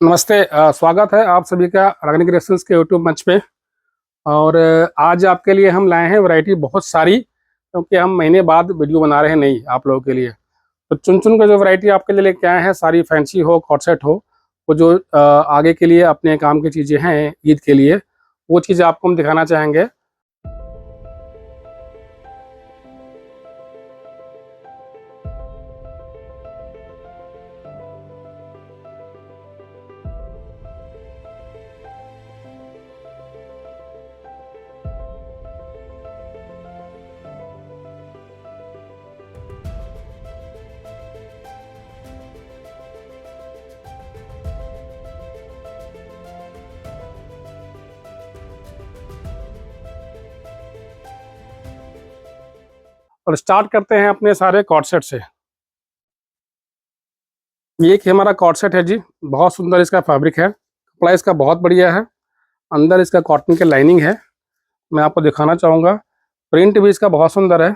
नमस्ते। स्वागत है आप सभी का रागिनी क्रिएशंस के यूट्यूब मंच पे। और आज आपके लिए हम लाए हैं वैरायटी बहुत सारी, क्योंकि हम महीने बाद वीडियो बना रहे हैं नई आप लोगों के लिए। तो चुन चुन के जो वैरायटी आपके लिए लेके आए हैं, सारी फैंसी हो कॉर्ड सेट हो, वो जो आगे के लिए अपने काम की चीज़ें हैं ईद के लिए, वो चीज़ें आपको हम दिखाना चाहेंगे। और स्टार्ट करते हैं अपने सारे कॉर्ड सेट से। ये एक हमारा कॉर्ड सेट है जी, बहुत सुंदर इसका फैब्रिक है, कपड़ा इसका बहुत बढ़िया है, अंदर इसका कॉटन के लाइनिंग है। मैं आपको दिखाना चाहूँगा, प्रिंट भी इसका बहुत सुंदर है,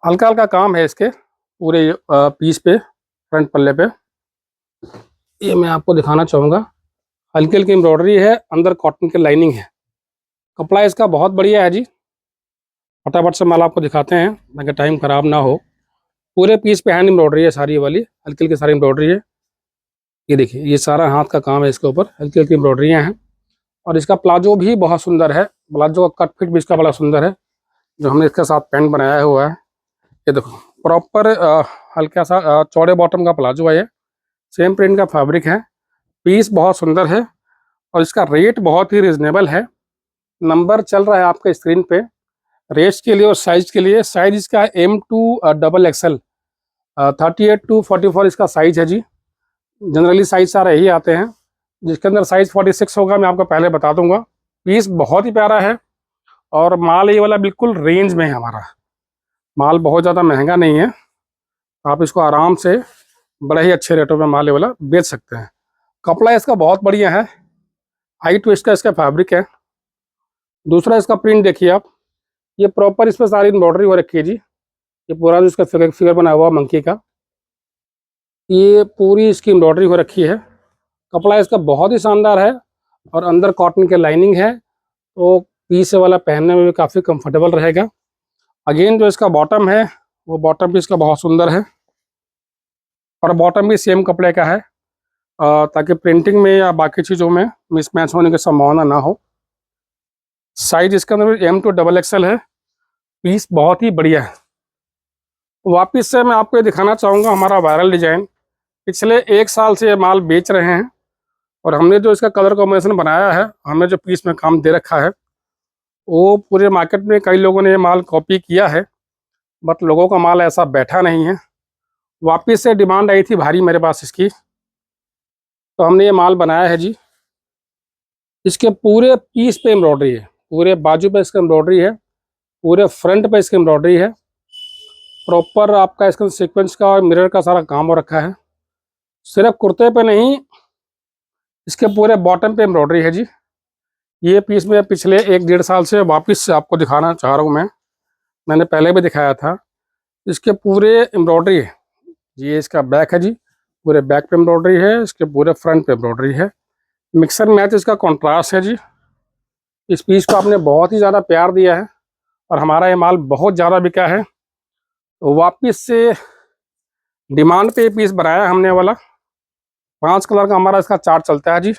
हल्का हल्का काम है इसके पूरे पीस पे, फ्रंट पल्ले पे। ये मैं आपको दिखाना चाहूँगा, हल्की हल्की एम्ब्रॉयडरी है, अंदर कॉटन की लाइनिंग है, कपड़ा इसका बहुत बढ़िया है जी। फटाफट से माल आपको दिखाते हैं ताकि टाइम ख़राब ना हो। पूरे पीस पे हैंड एम्ब्रॉयडरी है, सारी वाली हल्की हल्की सारी एम्ब्रॉयडरी है। ये देखिए, ये सारा हाथ का काम है, इसके ऊपर हल्की हल्की एम्ब्रॉयडरियाँ हैं। और इसका प्लाजो भी बहुत सुंदर है, प्लाजो का कट फिट भी इसका बड़ा सुंदर है, जो हमने इसके साथ पैंट बनाया हुआ है। ये देखो, प्रॉपर हल्का सा चौड़े बॉटम का प्लाजो है ये, सेम प्रिंट का फैब्रिक है, पीस बहुत सुंदर है और इसका रेट बहुत ही रिजनेबल है। नंबर चल रहा है आपके स्क्रीन पे रेट्स के लिए और साइज के लिए। साइज इसका M2 XXL 38 to 44 इसका साइज है जी। जनरली साइज सारे ही आते हैं, जिसके अंदर साइज 46 होगा, मैं आपको पहले बता दूंगा। पीस बहुत ही प्यारा है और माल ये वाला बिल्कुल रेंज में है हमारा, माल बहुत ज़्यादा महंगा नहीं है, आप इसको आराम से बड़े ही अच्छे रेटों में माल ये वाला बेच सकते हैं। कपड़ा इसका बहुत बढ़िया है, हाई ट्विस्ट का इसका फैब्रिक है। दूसरा इसका प्रिंट देखिए आप, ये प्रॉपर इस पर सारी एम्ब्रॉयडरी हो रखी है जी। ये पूरा जो इसका फिगर बना हुआ मंकी का, ये पूरी इसकी एम्ब्रॉयडरी हो रखी है। कपड़ा इसका बहुत ही शानदार है और अंदर कॉटन के लाइनिंग है, तो पीस वाला पहनने में भी काफ़ी कंफर्टेबल रहेगा। अगेन जो इसका बॉटम है, वो बॉटम भी इसका बहुत सुंदर है और बॉटम भी सेम कपड़े का है, ताकि प्रिंटिंग में या बाकी चीज़ों में मिसमैच होने की संभावना ना हो। साइज इसका अंदर M2 XXL है, पीस बहुत ही बढ़िया है। वापस से मैं आपको ये दिखाना चाहूँगा हमारा वायरल डिज़ाइन, पिछले 1 साल से ये माल बेच रहे हैं और हमने जो इसका कलर कॉम्बिनेशन बनाया है, हमने जो पीस में काम दे रखा है, वो पूरे मार्केट में कई लोगों ने ये माल कॉपी किया है, बट लोगों का माल ऐसा बैठा नहीं है। वापस से डिमांड आई थी भारी मेरे पास इसकी, तो हमने ये माल बनाया है जी। इसके पूरे पीस पे एम्ब्रॉयडरी है, पूरे बाजू पे इसका एम्ब्रॉयडरी है, पूरे फ्रंट पे इसकी एम्ब्रॉयडरी है, प्रॉपर आपका इसका सीक्वेंस का और मिरर का सारा काम हो रखा है। सिर्फ कुर्ते पे नहीं, इसके पूरे बॉटम पे एम्ब्रॉयडरी है जी। ये पीस में पिछले 1-1.5 साल से वापस से आपको दिखाना चाह रहा हूँ मैंने पहले भी दिखाया था। इसके पूरे एम्ब्रॉयडरी है, ये इसका बैक है जी, पूरे बैक पे एम्ब्रॉयडरी है, इसके पूरे फ्रंट पे एम्ब्रॉयडरी है। मिक्सर मैच इसका कॉन्ट्रास्ट है जी। इस पीस को आपने बहुत ही ज़्यादा प्यार दिया है और हमारा ये माल बहुत ज़्यादा बिका है, तो वापस से डिमांड पे ये पीस बनाया हमने वाला। 5 कलर का हमारा इसका चार्ट चलता है जी।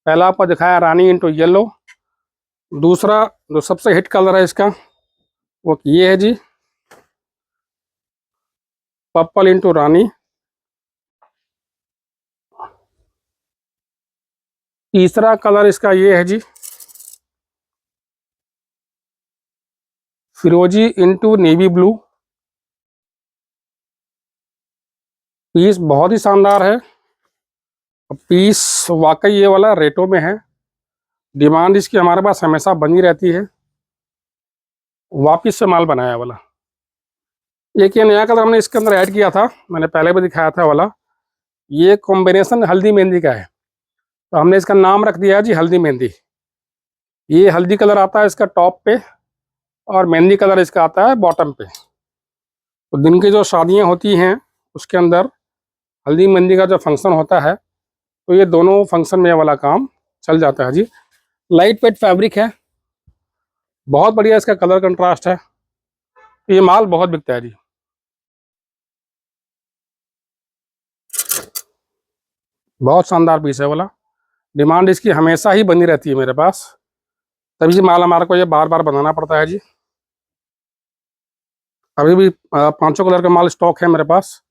पहला आपको दिखाया रानी इंटू येलो, दूसरा जो सबसे हिट कलर है इसका वो ये है जी, पर्पल इंटू रानी। तीसरा कलर इसका ये है जी, फिरोजी इंटू नेवी ब्लू। पीस बहुत ही शानदार है, पीस वाकई ये वाला रेटों में है, डिमांड इसकी हमारे पास हमेशा बनी रहती है। वापस से माल बनाया वाला एक ये नया कलर हमने इसके अंदर ऐड किया था, मैंने पहले भी दिखाया था वाला। ये कॉम्बिनेशन हल्दी मेहंदी का है, तो हमने इसका नाम रख दिया है जी हल्दी मेहंदी। ये हल्दी कलर आता है इसका टॉप पे और मेहंदी कलर इसका आता है बॉटम पे। तो दिन की जो शादियां होती हैं उसके अंदर हल्दी मेहंदी का जो फंक्शन होता है, तो ये दोनों फंक्शन में ये वाला काम चल जाता है जी। लाइट वेट फैब्रिक है, बहुत बढ़िया इसका कलर कंट्रास्ट है। ये माल बहुत बिकता है जी। बहुत शानदार पीस है वाला, डिमांड इसकी हमेशा ही बनी रहती है मेरे पास, तभी माल हमारे को ये बार बार बनाना पड़ता है जी। अभी भी 5 कलर का माल स्टॉक है मेरे पास।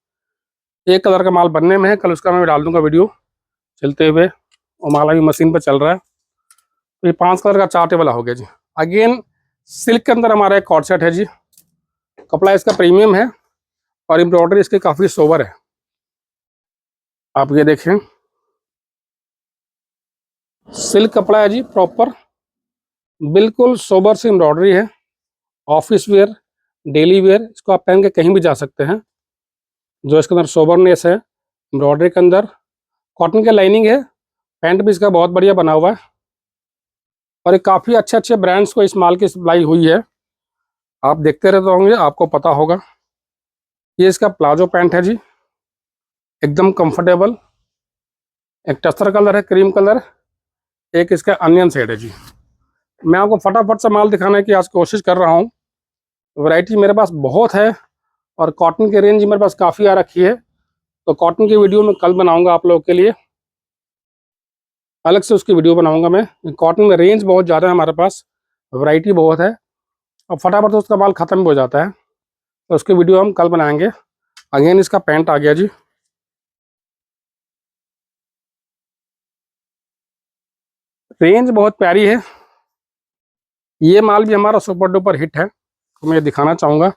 एक कलर का माल बनने में है, कल उसका मैं डाल दूंगा वीडियो चलते हुए, और माल अभी मशीन पर चल रहा है। तो ये 5 कलर का चार्ट वाला हो गया जी। अगेन सिल्क के अंदर हमारा एक कॉर्ड सेट है जी। कपड़ा इसका प्रीमियम है और एम्ब्रॉयडरी इसकी काफ़ी सोबर है। आप ये देखें, सिल्क कपड़ा है जी, प्रॉपर बिल्कुल सोबर सी एम्ब्रॉयडरी है। ऑफिस वेयर, डेली वेयर, इसको आप पहन के कहीं भी जा सकते हैं। जो इसके अंदर सोबरनेस है एम्ब्रॉयडरी के अंदर, कॉटन का लाइनिंग है, पैंट भी इसका बहुत बढ़िया बना हुआ है। और ये काफ़ी अच्छे अच्छे ब्रांड्स को इस माल की सप्लाई हुई है, आप देखते रहते होंगे, आपको पता होगा। ये इसका प्लाजो पैंट है जी, एकदम कंफर्टेबल। एक टस्टर कलर है, क्रीम कलर, एक इसका अनियन शेड है जी। मैं आपको फटाफट से माल दिखाने की आज कोशिश कर रहा हूँ। वैरायटी मेरे पास बहुत है और कॉटन की रेंज मेरे पास काफ़ी आ रखी है, तो कॉटन की वीडियो मैं कल बनाऊंगा आप लोगों के लिए, अलग से उसकी वीडियो बनाऊंगा मैं। कॉटन में रेंज बहुत ज़्यादा है हमारे पास, वैरायटी बहुत है, और फटाफट तो उसका माल ख़त्म भी हो जाता है, तो उसकी वीडियो हम कल बनाएंगे। अगेन इसका पैंट आ गया जी, रेंज बहुत प्यारी है। ये माल भी हमारा सुपर डुपर हिट है, तो मैं दिखाना चाहूँगा।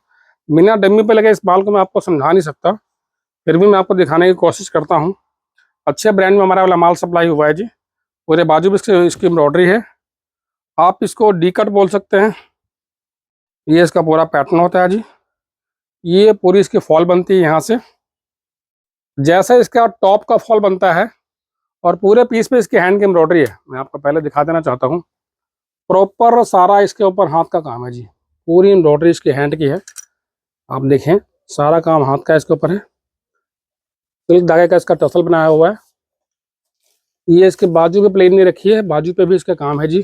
बिना डमी पे लगे इस माल को मैं आपको समझा नहीं सकता, फिर भी मैं आपको दिखाने की कोशिश करता हूँ। अच्छे ब्रांड में हमारा वाला माल सप्लाई हुआ है जी। पूरे बाजू भी इसकी एम्ब्रॉयडरी है, आप इसको डी कट बोल सकते हैं। ये इसका पूरा पैटर्न होता है जी। ये पूरी इसकी फॉल बनती है यहाँ से, जैसा इसका टॉप का फॉल बनता है, और पूरे पीस पे इसकी हैंड की एम्ब्रॉयडरी है। मैं आपको पहले दिखा देना चाहता हूँ, प्रॉपर सारा इसके ऊपर हाथ का काम है जी। पूरी एम्ब्रॉयडरी इसकी हैंड की है, आप देखें सारा काम हाथ का इसके ऊपर है। सिल्क धागे का इसका टसल बनाया हुआ है। ये इसके बाजू पे प्लेन नहीं रखी है, बाजू पे भी इसका काम है जी।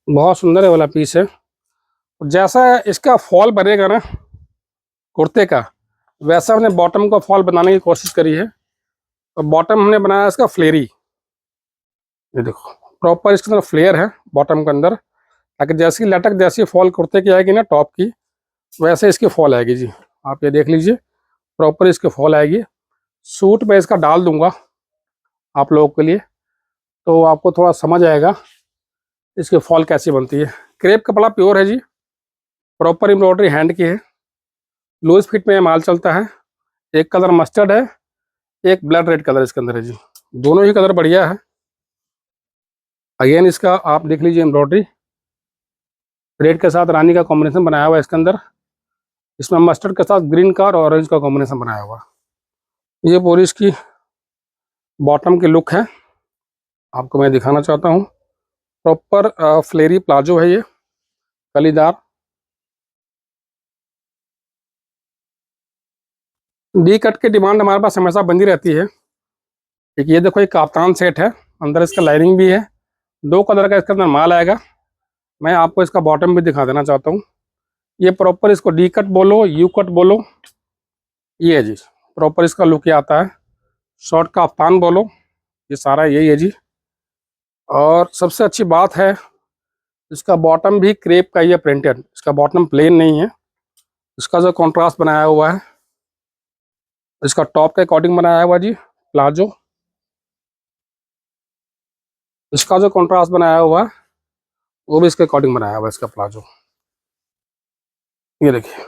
बहुत सुंदर है वाला पीस है। जैसा इसका फॉल बनेगा ना कुर्ते का, वैसा हमने बॉटम का फॉल बनाने की कोशिश करी है। तो बॉटम हमने बनाया इसका फ्लेरी, ये देखो प्रॉपर इसके अंदर फ्लेयर है बॉटम के अंदर, ताकि जैसी लटक जैसी फॉल कुर्ते की आएगी ना टॉप की, वैसे इसकी फॉल आएगी जी। आप ये देख लीजिए, प्रॉपर इसकी फॉल आएगी। सूट में इसका डाल दूंगा आप लोगों के लिए, तो आपको थोड़ा समझ आएगा इसकी फॉल कैसी बनती है। क्रेप कपड़ा प्योर है जी, प्रॉपर एम्ब्रॉयडरी हैंड की है, लूज फिट में माल चलता है। एक कलर मस्टर्ड है, एक ब्लड रेड कलर इसके अंदर है जी, दोनों ही कलर बढ़िया है। अगेन इसका आप देख लीजिए एम्ब्रॉयडरी, रेड के साथ रानी का कॉम्बिनेशन बनाया हुआ है इसके अंदर, इसमें मस्टर्ड के साथ ग्रीन का और ऑरेंज का कॉम्बिनेशन बनाया हुआ। ये पूरी इसकी बॉटम की लुक है, आपको मैं दिखाना चाहता हूँ। प्रॉपर फ्लेरी प्लाजो है ये, कलीदार। डी कट की डिमांड हमारे पास हमेशा बनी रहती है। एक ये देखो, एक काफ्तान सेट है, अंदर इसका लाइनिंग भी है, 2 कलर का इसके अंदर माल आएगा। मैं आपको इसका बॉटम भी दिखा देना चाहता हूँ। ये प्रॉपर इसको डी कट बोलो, यू कट बोलो, ये है जी प्रॉपर इसका लुक ये आता है। शॉर्ट काफ्तान बोलो, ये सारा यही है जी। और सबसे अच्छी बात है, इसका बॉटम भी क्रेप का ही है, प्रिंटेड, इसका बॉटम प्लेन नहीं है। इसका जो कॉन्ट्रास्ट बनाया हुआ है, इसका टॉप के अकॉर्डिंग बनाया हुआ जी प्लाजो। इसका जो कॉन्ट्रास्ट बनाया हुआ है वो भी इसके अकॉर्डिंग बनाया हुआ है इसका प्लाजो। ये देखिए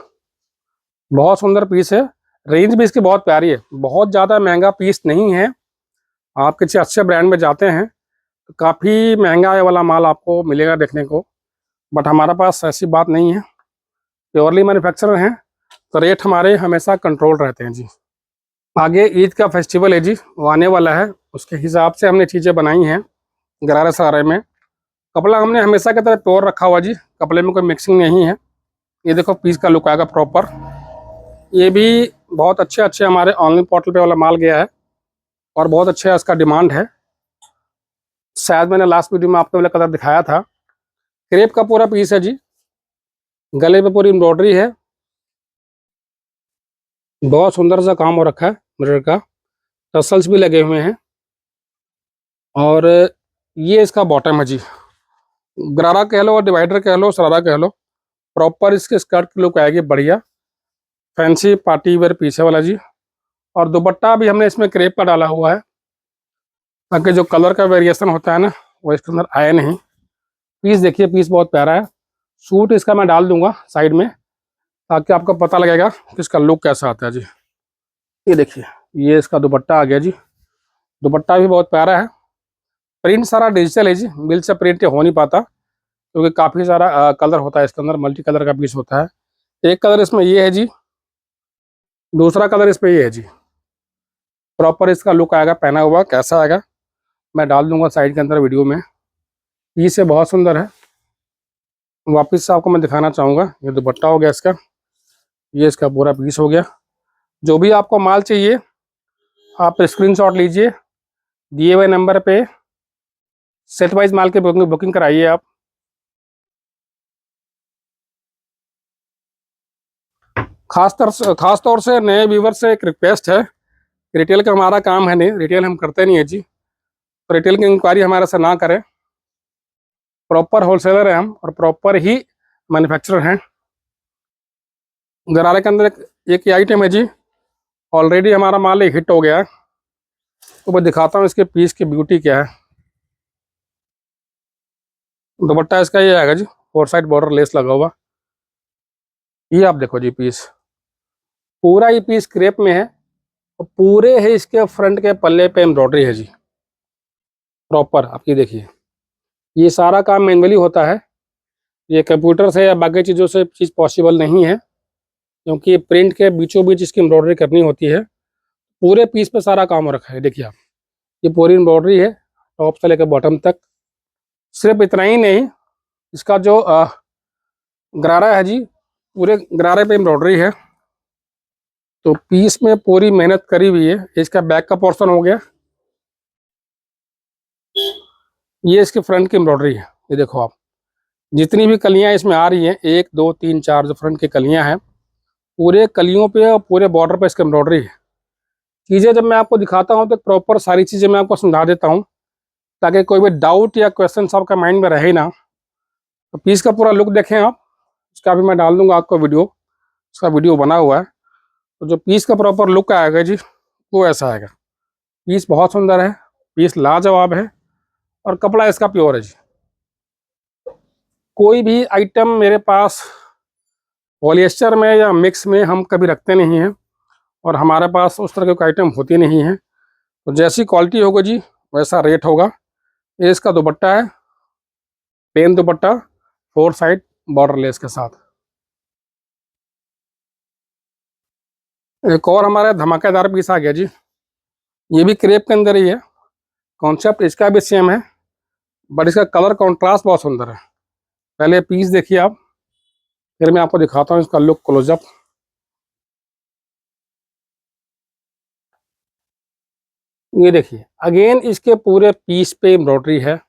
बहुत सुंदर पीस है, रेंज भी इसकी बहुत प्यारी है, बहुत ज़्यादा महंगा पीस नहीं है। आप किसी अच्छे ब्रांड में जाते हैं तो काफ़ी महंगा वाला माल आपको मिलेगा देखने को, बट हमारे पास ऐसी बात नहीं है, प्योरली मैन्युफैक्चरर हैं, तो रेट हमारे हमेशा कंट्रोल रहते हैं जी। आगे ईद का फेस्टिवल है जी, वो आने वाला है, उसके हिसाब से हमने चीज़ें बनाई हैं गरारा सरारे में। कपड़ा हमने हमेशा की तरह प्योर रखा हुआ जी, कपड़े में कोई मिक्सिंग नहीं है। ये देखो पीस का लुक आएगा प्रॉपर। ये भी बहुत अच्छे अच्छे हमारे ऑनलाइन पोर्टल पे वाला माल गया है, और बहुत अच्छा इसका डिमांड है। शायद मैंने लास्ट वीडियो में आपको वाला कलर दिखाया था। क्रेप का पूरा पीस है जी, गले पे पूरी एम्ब्रॉयडरी है, बहुत सुंदर सा काम हो रखा है मिरर का, टसल्स भी लगे हुए हैं। और ये इसका बॉटम है जी, गरारा कह लो और डिवाइडर कह लो, शरारा कह लो, प्रॉपर इसके स्कर्ट की लुक आएगी बढ़िया, फैंसी पार्टी वेयर पीछे वाला जी। और दुपट्टा भी हमने इसमें क्रेप का डाला हुआ है, ताकि जो कलर का वेरिएशन होता है ना वो इसके अंदर आए नहीं। पीस देखिए, पीस बहुत प्यारा है। सूट इसका मैं डाल दूंगा साइड में, ताकि आपको पता लगेगा कि इसका लुक कैसा आता है जी। ये देखिए, ये इसका दुपट्टा आ गया जी। दुपट्टा भी बहुत प्यारा है। प्रिंट सारा डिजिटल है जी, मिल से प्रिंट हो नहीं पाता, क्योंकि काफ़ी सारा कलर होता है इसके अंदर, मल्टी कलर का पीस होता है। एक कलर इसमें ये है जी, दूसरा कलर इसमें ये है जी। प्रॉपर इसका लुक आएगा पहना हुआ कैसा आएगा मैं डाल दूंगा साइड के अंदर वीडियो में। पीस है बहुत सुंदर है। वापस से आपको मैं दिखाना चाहूँगा, ये दुपट्टा हो गया इसका, ये इसका पूरा पीस हो गया। जो भी आपको माल चाहिए आप स्क्रीनशॉट लीजिए, दिए हुए नंबर पे सेट वाइज माल के बुकिंग कराइए आप। खास तौर से नए व्यूवर से एक रिक्वेस्ट है, रिटेल का हमारा काम है नहीं, रिटेल हम करते नहीं है जी, तो रिटेल की इंक्वायरी हमारे से ना करें। प्रॉपर होलसेलर है हम, और प्रॉपर ही मैन्युफैक्चरर हैं। गरारे के अंदर एक आइटम है जी, ऑलरेडी हमारा माल एक हिट हो गया है, तो मैं दिखाता हूँ इसके पीस की ब्यूटी क्या है। दुपट्टा इसका ये आएगा जी, 4 साइड बॉर्डर लेस लगा हुआ। ये आप देखो जी, पीस पूरा ही पीस क्रेप में है, और पूरे है इसके फ्रंट के पल्ले पे एम्ब्रॉयडरी है जी प्रॉपर। आप ये देखिए, ये सारा काम मैनुअली होता है, ये कंप्यूटर से या बाकी चीज़ों से चीज़ पॉसिबल नहीं है, क्योंकि ये प्रिंट के बीचों बीच इसकी एम्ब्रॉयडरी करनी होती है। पूरे पीस पे सारा काम हो रखा है, देखिए आप, ये पूरी एम्ब्रॉयडरी है टॉप से लेकर बॉटम तक। सिर्फ इतना ही नहीं, इसका जो गरारा है जी, पूरे गरारे पे एम्ब्रॉयडरी है, तो पीस में पूरी मेहनत करी हुई है। इसका बैक का पोर्शन हो गया, ये इसके फ्रंट की एम्ब्रॉयडरी है। ये देखो आप, जितनी भी कलियां इसमें आ रही हैं, 1 2 3 4 जो फ्रंट की कलियां हैं, पूरे कलियों पे और पूरे बॉर्डर पे इसकी एम्ब्रॉयडरी है। चीज़ें जब मैं आपको दिखाता हूँ तो प्रॉपर सारी चीज़ें मैं आपको समझा देता हूँ, ताकि कोई भी डाउट या क्वेश्चन आपका माइंड में रहे ना। तो पीस का पूरा लुक देखें आप, इसका भी मैं डाल दूंगा आपको वीडियो, इसका वीडियो बना हुआ है। तो जो पीस का प्रॉपर लुक आएगा जी, वो ऐसा आएगा। पीस बहुत सुंदर है, पीस लाजवाब है, और कपड़ा इसका प्योर है जी। कोई भी आइटम मेरे पास पॉलिएस्टर में या मिक्स में हम कभी रखते नहीं हैं, और हमारे पास उस तरह के आइटम होती नहीं है। तो जैसी क्वालिटी होगी जी वैसा रेट होगा। ये इसका दुपट्टा है, plain dupatta, 4 side border lace के साथ। एक और हमारा धमाकेदार पीस आ गया जी, ये भी क्रेप के अंदर ही है, कॉन्सेप्ट इसका भी सेम है, बट इसका कलर कॉन्ट्रास्ट बहुत सुंदर है। पहले पीस देखिए आप, फिर मैं आपको दिखाता हूँ इसका लुक क्लोजअप। ये देखिए, अगेन इसके पूरे पीस पे एम्ब्रॉयडरी है,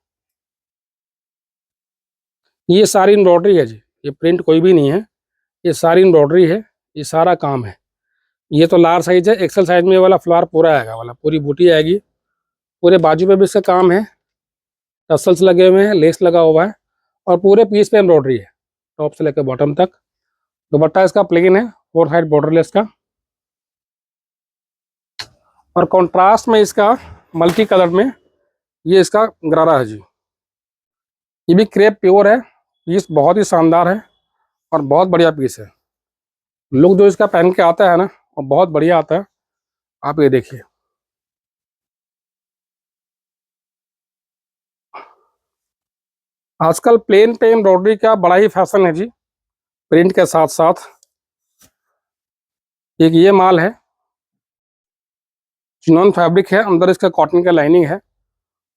ये सारी एम्ब्रॉयडरी है जी, ये प्रिंट कोई भी नहीं है, ये सारी एम्ब्रॉयडरी है, ये सारा काम है। ये तो लार्ज साइज है, एक्सल साइज में ये वाला फ्लावर पूरा आएगा, वाला पूरी बूटी आएगी। पूरे बाजू पे भी इसका काम है, टसल्स लगे हुए हैं, लेस लगा हुआ है, और पूरे पीस पे एम्ब्रॉयडरी है टॉप से लेकर बॉटम तक। दुपट्टा इसका प्लेन है, 4 साइड बॉर्डर लेस का, और कॉन्ट्रास्ट में इसका मल्टी कलर में ये इसका गरारा है जी। ये भी क्रेप प्योर है, पीस बहुत ही शानदार है, और बहुत बढ़िया पीस है। लुक जो इसका पहन के आता है ना, वो बहुत बढ़िया आता है। आप ये देखिए, आजकल प्लेन पे एम्ब्रॉयडरी का बड़ा ही फैशन है जी, प्रिंट के साथ साथ। एक ये माल है, चिनॉन फैब्रिक है, अंदर इसका कॉटन का लाइनिंग है,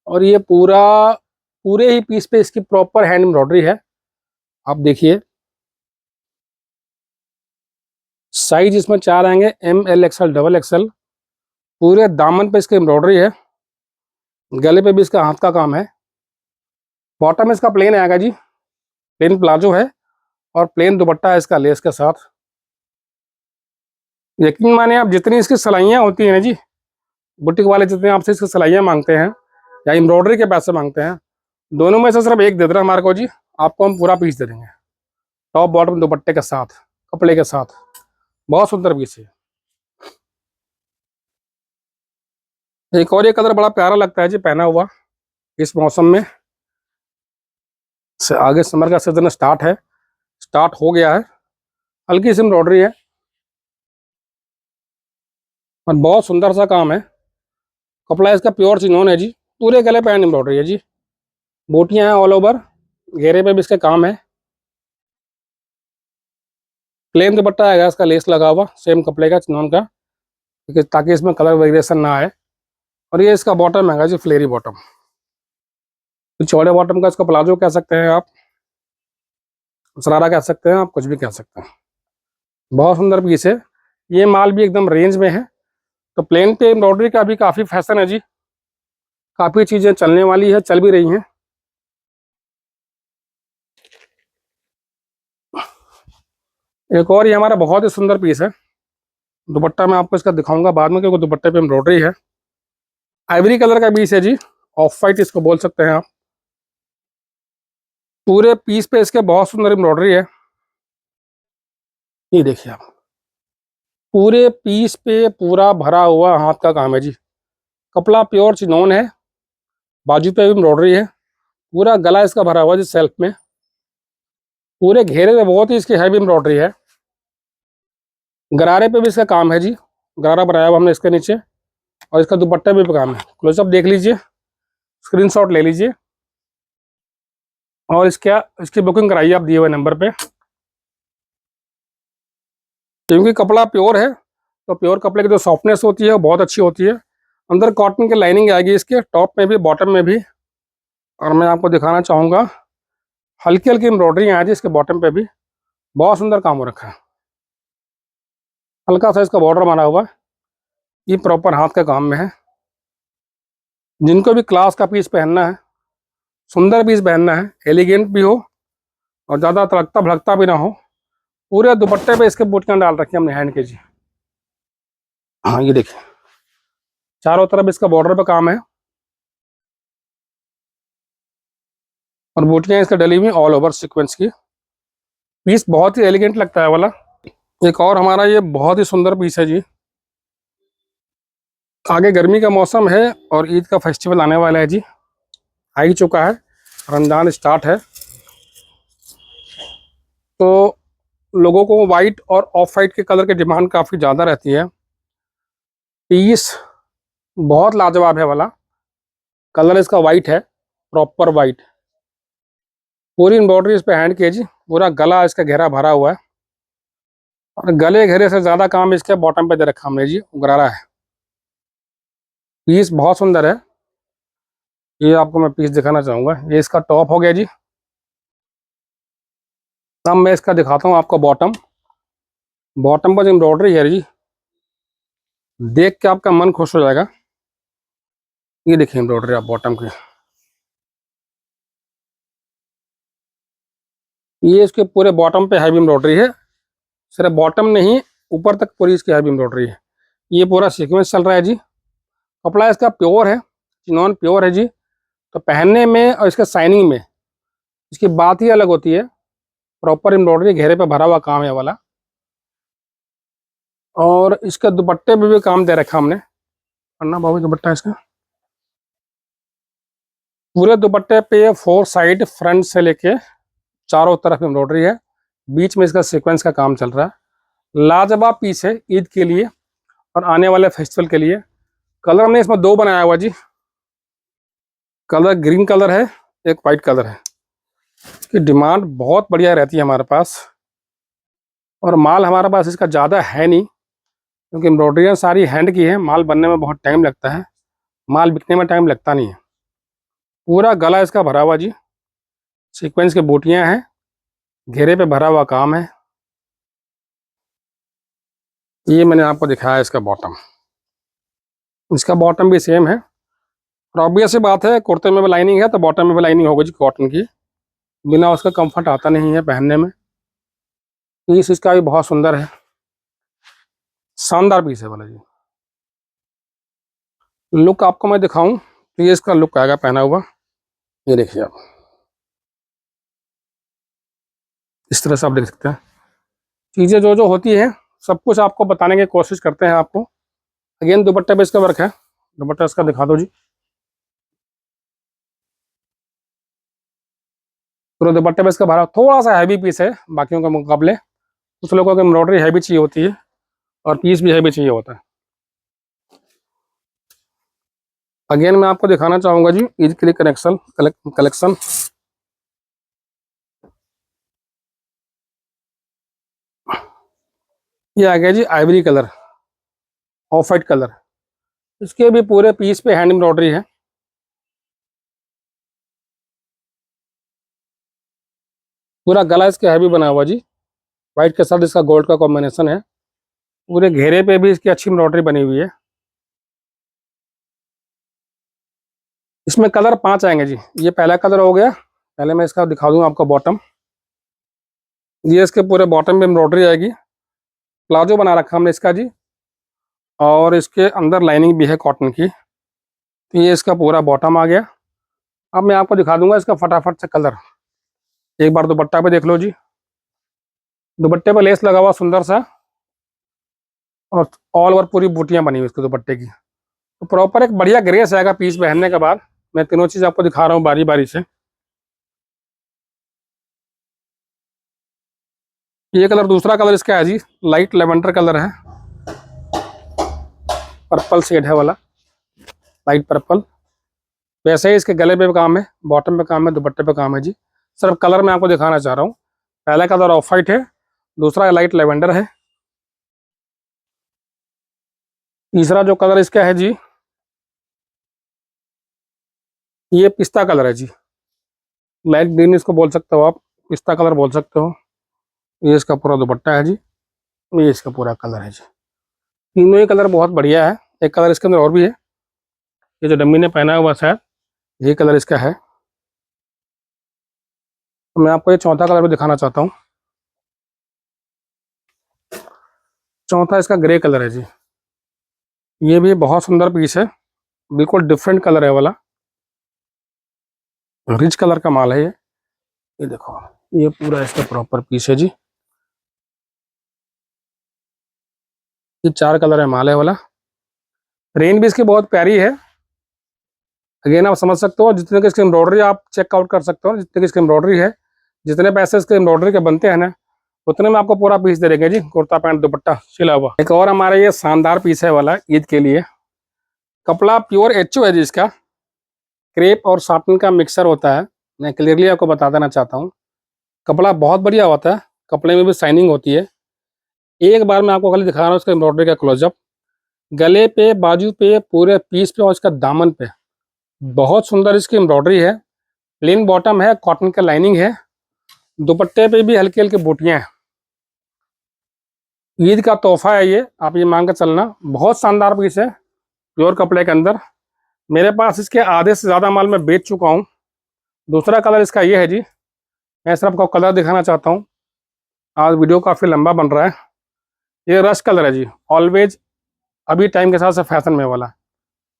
और ये पूरे ही पीस पे इसकी प्रॉपर हैंड एम्ब्रॉयडरी है। आप देखिए, साइज इसमें 4 आएंगे, M L XL XXL। पूरे दामन पे इसकी एम्ब्रॉयडरी है, गले पे भी इसका हाथ का काम है। बॉटम इसका प्लेन आएगा जी, प्लेन प्लाजो है और प्लेन दुपट्टा है इसका लेस के साथ। यकीन माने आप, जितनी इसकी सिलाइयाँ होती हैं ना जी, बुटीक वाले जितने आपसे इसकी सिलाइयाँ मांगते हैं या एम्ब्रॉयडरी के पैसे मांगते हैं, दोनों में से सिर्फ एक दे देना हमारे को जी, आपको हम पूरा पीस दे देंगे, टॉप बॉटम दुपट्टे के साथ, कपड़े के साथ। बहुत सुंदर पीस है। एक और ये कलर बड़ा प्यारा लगता है जी पहना हुआ इस मौसम में। से आगे समर का सीजन स्टार्ट है, स्टार्ट हो गया है। हल्की सी एम्ब्रॉयडरी है और बहुत सुंदर सा काम है। कपड़ा इसका प्योर चिनोन है जी, पूरे गले पे हैंड एम्ब्रॉयडरी है जी, बूटियां हैं ऑल ओवर, घेरे पे भी इसके काम है। प्लेन दुपट्टा आएगा इसका लेस लगा हुआ सेम कपड़े का चिनोन का, ताकि इसमें कलर वेरिएशन ना आए। और ये इसका बॉटम है जी, फ्लेरी बॉटम। तो चौड़े बॉटम का इसका प्लाजो कह सकते हैं आप, शरारा कह सकते हैं आप, कुछ भी कह सकते हैं। बहुत सुंदर पीस है। ये माल भी एकदम रेंज में है। तो प्लेन पे एम्ब्रॉयडरी का भी काफ़ी फैशन है जी, काफ़ी चीज़ें चलने वाली है, चल भी रही हैं। एक और ये हमारा बहुत ही सुंदर पीस है। दुपट्टा मैं आपको इसका दिखाऊंगा बाद में, क्योंकि दुपट्टे पे एम्ब्रॉयडरी है। आइवरी कलर का पीस है जी, ऑफ वाइट इसको बोल सकते हैं आप। पूरे पीस पे इसके बहुत सुंदर एम्ब्रॉयडरी है। ये देखिए आप, पूरे पीस पे पूरा भरा हुआ हाथ का काम है जी। कपड़ा प्योर चिनोन है, बाजू पे भी एम्ब्रॉयडरी है, पूरा गला इसका भरा हुआ जी सेल्फ में। पूरे घेरे में बहुत ही इसकी हैवी एम्ब्रॉयडरी है। गरारे पे भी इसका काम है जी, गरारा बनाया हुआ हमने इसके नीचे। और इसका दुपट्टे पे भी काम है। क्लोजअप देख लीजिए, स्क्रीनशॉट ले लीजिए और इसकी बुकिंग कराइए आप दिए हुए नंबर पे। क्योंकि कपड़ा प्योर है, तो प्योर कपड़े की जो सॉफ्टनेस होती है वो बहुत अच्छी होती है। अंदर कॉटन की लाइनिंग आएगी इसके टॉप में भी बॉटम में भी। और मैं आपको दिखाना चाहूँगा, हल्की हल्की एम्ब्रॉयडरी आ जी इसके बॉटम पे भी, बहुत सुंदर काम हो रखा है। हल्का सा इसका बॉर्डर बना हुआ है, ये प्रॉपर हाथ के काम में है। जिनको भी क्लास का पीस पहनना है, सुंदर पीस पहनना है, एलिगेंट भी हो और ज़्यादा तड़कता भड़कता भी ना हो, पूरे दुपट्टे पे इसके बूटियाँ डाल रखी है हमने हैंड के जी। हाँ ये देखिए, चारों तरफ इसका बॉर्डर पे काम है और बूटियाँ इसका डली हुई ऑल ओवर सीक्वेंस की। पीस बहुत ही एलिगेंट लगता है वाला। एक और हमारा ये बहुत ही सुंदर पीस है जी। आगे गर्मी का मौसम है और ईद का फेस्टिवल आने वाला है जी, आ ही चुका है, रमजान स्टार्ट है। तो लोगों को वाइट और ऑफ वाइट के कलर की डिमांड काफ़ी ज़्यादा रहती है। पीस बहुत लाजवाब है वाला, कलर इसका वाइट है, प्रॉपर वाइट। पूरी एम्ब्रॉयडरी इस पे हैंड की है जी, पूरा गला इसका घेरा भरा हुआ है और गले घेरे से ज़्यादा काम इसके बॉटम पे दे रखा हमने जी, उगरारा है। पीस बहुत सुंदर है। ये आपको मैं पीस दिखाना चाहूँगा, ये इसका टॉप हो गया जी। अब मैं इसका दिखाता हूँ आपको बॉटम। बॉटम पर जो एम्ब्रॉयडरी है जी, देख के आपका मन खुश हो जाएगा। ये देखिए एम्ब्रॉयडरी आप बॉटम की, ये इसके पूरे बॉटम पे हैवी एम्ब्रॉयडरी है। सिर्फ बॉटम नहीं, ऊपर तक पूरी इसकी हैवी एम्ब्रॉयडरी है। ये पूरा सीक्वेंस चल रहा है जी। कपड़ा इसका प्योर है, चिनॉन प्योर है जी। तो पहनने में और इसके साइनिंग में इसकी बात ही अलग होती है। प्रॉपर एम्ब्रॉयडरी घेरे पे भरा हुआ काम है वाला। और इसके दुपट्टे पे भी काम दे रखा हमने, अन्ना बाबू दुपट्टा इसका। पूरे दुपट्टे पे 4 साइड फ्रंट से लेके चारों तरफ एम्ब्रॉयडरी है, बीच में इसका सीक्वेंस का काम चल रहा है। लाजवाब पीस है ईद के लिए और आने वाले फेस्टिवल के लिए। कलर हमने इसमें 2 बनाया हुआ जी, कलर ग्रीन कलर है, एक वाइट कलर है। इसकी डिमांड बहुत बढ़िया रहती है हमारे पास और माल हमारे पास इसका ज़्यादा है नहीं, क्योंकि एम्ब्रॉयडरियाँ सारी हैंड की है, माल बनने में बहुत टाइम लगता है, माल बिकने में टाइम लगता नहीं है। पूरा गला इसका भरा हुआ जी, सीक्वेंस की बूटियाँ हैं, घेरे पे भरा हुआ काम है। ये मैंने आपको दिखाया इसका बॉटम। इसका बॉटम भी सेम है। और ऑब्वियस सी बात है, कुर्ते में भी लाइनिंग है तो बॉटम में भी लाइनिंग होगी जी कॉटन की। बिना उसका कंफर्ट आता नहीं है पहनने में। पीस इसका भी बहुत सुंदर है, शानदार पीस है वाला जी। लुक आपको मैं दिखाऊं तो ये इसका लुक आएगा पहना हुआ। ये देखिए आप, इस तरह से आप देख सकते हैं। चीज़ें जो जो होती हैं सब कुछ आपको बताने की कोशिश करते हैं आपको। अगेन दुपट्टे पे इसका वर्क है। दुपट्टा इसका दिखा दो जी। पूरे दुपट्टे पे इसका भरा थोड़ा सा हैवी पीस है बाकियों के मुकाबले। कुछ लोगों को एम्ब्रॉयडरी हैवी चाहिए होती है और पीस भी हैवी चाहिए होता है। अगेन मैं आपको दिखाना चाहूंगा जी ईद के लिए कलेक्शन। ये आ गया जी ivory colour, off white colour. इसके भी पूरे पीस पे हैंड एम्ब्रॉयडरी है। पूरा गला इसका हैवी बना हुआ जी। व्हाइट के साथ इसका गोल्ड का कॉम्बिनेशन है। पूरे घेरे पे भी इसकी अच्छी एम्ब्रॉयडरी बनी हुई है। इसमें कलर 5 आएंगे जी। ये पहला कलर हो गया। पहले मैं इसका दिखा दूँ आपको बॉटम। ये इसके पूरे बॉटम में एम्ब्रॉयडरी आएगी। प्लाजो बना रखा हमने इसका जी, और इसके अंदर लाइनिंग भी है कॉटन की। तो ये इसका पूरा बॉटम आ गया। अब मैं आपको दिखा दूंगा इसका फटाफट से कलर। एक बार दुपट्टा पे देख लो जी। दुपट्टे पे लेस लगा हुआ सुंदर सा, और ऑल ओवर पूरी बूटियां बनी हुई इसके दुपट्टे की। तो प्रॉपर एक बढ़िया ग्रेस आएगा पीस पहनने के बाद। मैं तीनों चीज़ आपको दिखा रहा हूँ बारी बारी से। ये कलर, दूसरा कलर इसका है जी लाइट लेवेंडर कलर है। पर्पल शेड है वाला, लाइट पर्पल। वैसे ही इसके गले पे भी काम है, बॉटम पे काम है, दुपट्टे पे काम है जी। सिर्फ कलर मैं आपको दिखाना चाह रहा हूँ। पहला कलर ऑफ वाइट है, दूसरा लाइट लेवेंडर है, तीसरा जो कलर इसका है जी ये पिस्ता कलर है जी। लाइट ग्रीन इसको बोल सकते हो आप, पिस्ता कलर बोल सकते हो। ये इसका पूरा दुपट्टा है जी। ये इसका पूरा कलर है जी। तीनों ही कलर बहुत बढ़िया है। एक कलर इसके अंदर और भी है, ये जो डम्मी ने पहना हुआ शायद ये कलर इसका है। तो मैं आपको ये चौथा कलर भी दिखाना चाहता हूँ। चौथा इसका ग्रे कलर है जी। ये भी बहुत सुंदर पीस है, बिल्कुल डिफरेंट कलर है वाला, रिच कलर का माल है ये देखो। ये पूरा इसका प्रॉपर पीस है जी। ये 4 कलर है माल है वाला। रेंज भी इसकी बहुत प्यारी है। अगेन आप समझ सकते हो, जितने की इसकी एम्ब्रॉयडरी आप चेकआउट कर सकते हो, जितने की इसकी एम्ब्रॉयडरी है, जितने पैसे इसके एम्ब्रॉयडरी के बनते हैं ना, उतने में आपको पूरा पीस दे देंगे जी। कुर्ता पैंट दुपट्टा सिला हुआ। एक और हमारा ये शानदार पीस है वाला ईद के लिए। कपड़ा प्योर एचओ है जी इसका। क्रेप और साटन का मिक्सर होता है। मैं क्लियरली आपको बता देना चाहता हूँ, कपड़ा बहुत बढ़िया होता है। कपड़े में भी शाइनिंग होती है। एक बार मैं आपको खाली दिखा रहा हूँ इसका एम्ब्रॉयडरी का क्लोजअप। गले पे, बाजू पे, पूरे पीस पे और इसका दामन पे बहुत सुंदर इसकी एम्ब्रॉयडरी है। प्लेन बॉटम है, कॉटन का लाइनिंग है। दुपट्टे पे भी हल्की हल्की बूटियां हैं। ईद का तोहफा है ये, आप ये मांग कर चलना। बहुत शानदार पीस है प्योर कपड़े के अंदर। मेरे पास इसके आधे से ज़्यादा माल मैं बेच चुका हूँ। दूसरा कलर इसका ये है जी। मैं सिर्फ आपको कलर दिखाना चाहता हूँ, आज वीडियो काफ़ी लंबा बन रहा है। ये रश कलर है जी, ऑलवेज अभी टाइम के साथ से फैशन में वाला।